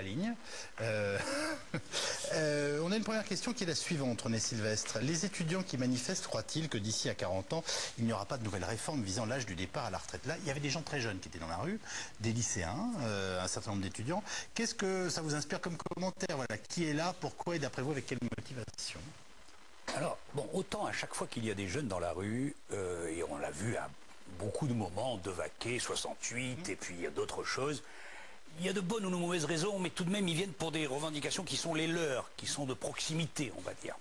ligne. On a une première question qui est la suivante, René Sylvestre. Les étudiants qui manifestent croient-ils que d'ici à 40 ans, il n'y aura pas de nouvelle réforme visant l'âge du départ à la retraite? Là, il y avait des gens très jeunes qui étaient dans la rue, des lycéens, un certain nombre d'étudiants. Qu'est-ce que ça vous inspire comme commentaire? Voilà, qui est là, pourquoi et d'après vous avec quelle motivation? Alors, bon, autant à chaque fois qu'il y a des jeunes dans la rue, et on l'a vu à beaucoup de moments, Devaquet, 68, et puis il y a d'autres choses, il y a de bonnes ou de mauvaises raisons, mais tout de même, ils viennent pour des revendications qui sont les leurs, qui sont de proximité, on va dire.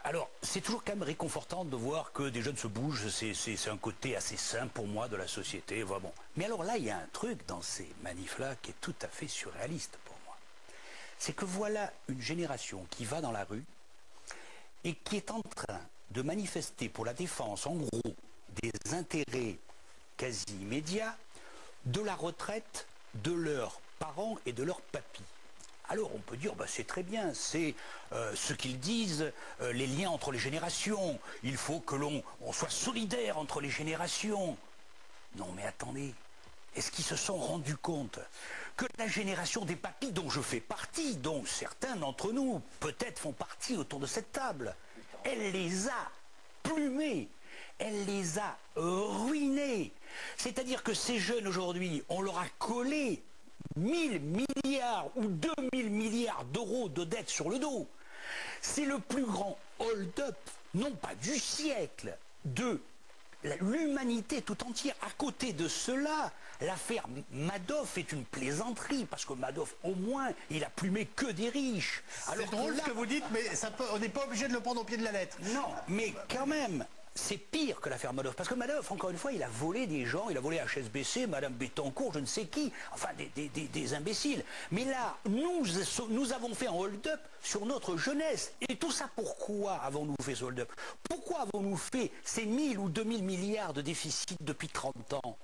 Alors, c'est toujours quand même réconfortant de voir que des jeunes se bougent, c'est un côté assez sain pour moi de la société, voilà, bon. Mais alors là, il y a un truc dans ces manifs-là qui est tout à fait surréaliste pour moi. C'est que voilà une génération qui va dans la rue et qui est en train de manifester pour la défense, en gros, des intérêts quasi immédiats de la retraite de leurs parents et de leurs papis. Alors on peut dire, bah, c'est très bien, c'est ce qu'ils disent, les liens entre les générations, il faut que l'on soit solidaire entre les générations. Non mais attendez, est-ce qu'ils se sont rendus compte que la génération des papis dont je fais partie, dont certains d'entre nous peut-être font partie autour de cette table, elle les a plumés, elle les a ruinés. C'est-à-dire que ces jeunes aujourd'hui, on leur a collé 1000 milliards ou 2000 milliards d'euros de dettes sur le dos. C'est le plus grand hold-up, non pas du siècle, de l'humanité tout entière. À côté de cela, l'affaire Madoff est une plaisanterie, parce que Madoff, au moins, il a plumé que des riches. C'est drôle ce que vous dites, mais on n'est pas obligé de le prendre au pied de la lettre. Non, mais quand même, c'est pire que l'affaire Madoff. Parce que Madoff, encore une fois, il a volé des gens, il a volé HSBC, Madame Bettencourt, je ne sais qui, enfin des imbéciles. Mais là, nous avons fait un hold-up sur notre jeunesse. Et tout ça, pourquoi avons-nous fait ce hold-up? Pourquoi avons-nous fait ces 1000 ou 2000 milliards de déficit depuis 30 ans?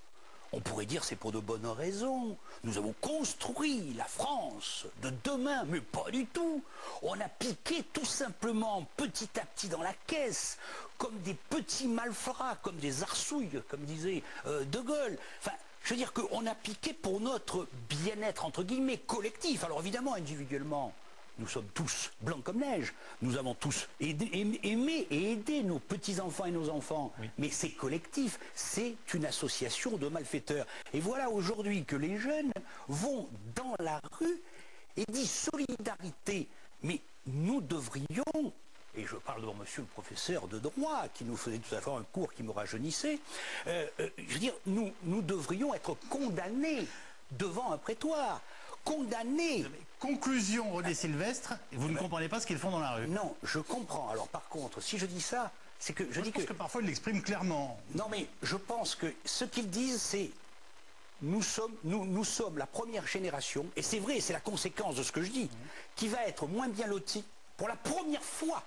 On pourrait dire c'est pour de bonnes raisons. Nous avons construit la France de demain, mais pas du tout. On a piqué tout simplement petit à petit dans la caisse, comme des petits malfrats, comme des arsouilles, comme disait De Gaulle. Enfin, je veux dire qu'on a piqué pour notre bien-être, entre guillemets, collectif. Alors évidemment, individuellement, nous sommes tous blancs comme neige. Nous avons tous aimé et aidé nos petits-enfants et nos enfants. Oui. Mais c'est collectif, c'est une association de malfaiteurs. Et voilà aujourd'hui que les jeunes vont dans la rue et disent solidarité. Mais nous devrions, et je parle devant monsieur le professeur de droit, qui nous faisait tout à fait un cours qui me rajeunissait, je veux dire, nous devrions être condamnés devant un prétoire. Condamnés. Conclusion, René Sylvestre, vous ne comprenez pas ce qu'ils font dans la rue. Non, je comprends. Alors par contre, si je dis ça, c'est que je pense que parfois ils l'expriment clairement. Non mais je pense que ce qu'ils disent, c'est nous sommes la première génération, et c'est vrai, c'est la conséquence de ce que je dis, qui va être moins bien lotie pour la première fois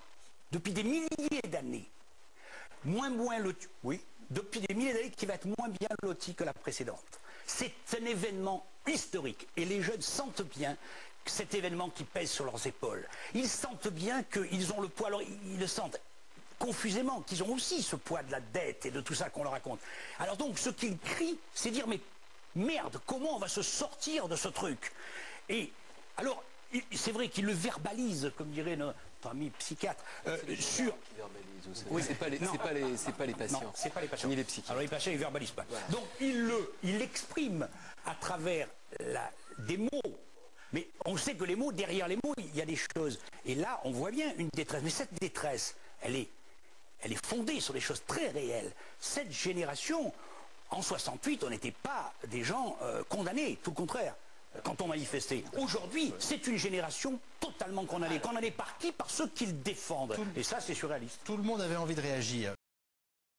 depuis des milliers d'années. Moins lotie, oui, depuis des milliers d'années, qui va être moins bien lotie que la précédente. C'est un événement historique et les jeunes sentent bien cet événement qui pèse sur leurs épaules. Ils sentent bien qu'ils ont le poids, alors ils le sentent confusément, qu'ils ont aussi ce poids de la dette et de tout ça qu'on leur raconte. Alors donc ce qu'ils crient, c'est dire mais merde, comment on va se sortir de ce truc? Et alors c'est vrai qu'ils le verbalisent, comme dirait notre ami psychiatre, sur... Oui, c'est pas les patients. Non, c'est pas les patients. Ni les psychiatres. Alors les patients, ils verbalisent pas. Voilà. Donc ils l'expriment à travers des mots. Mais on sait que les mots, derrière les mots, il y a des choses. Et là, on voit bien une détresse. Mais cette détresse, elle est fondée sur des choses très réelles. Cette génération, en 68, on n'était pas des gens condamnés, tout le contraire. Quand on manifestait. Aujourd'hui, c'est une génération totalement condamnée. Condamnée par qui? Par ceux qui le défendent. Et ça, c'est surréaliste. Tout le monde avait envie de réagir.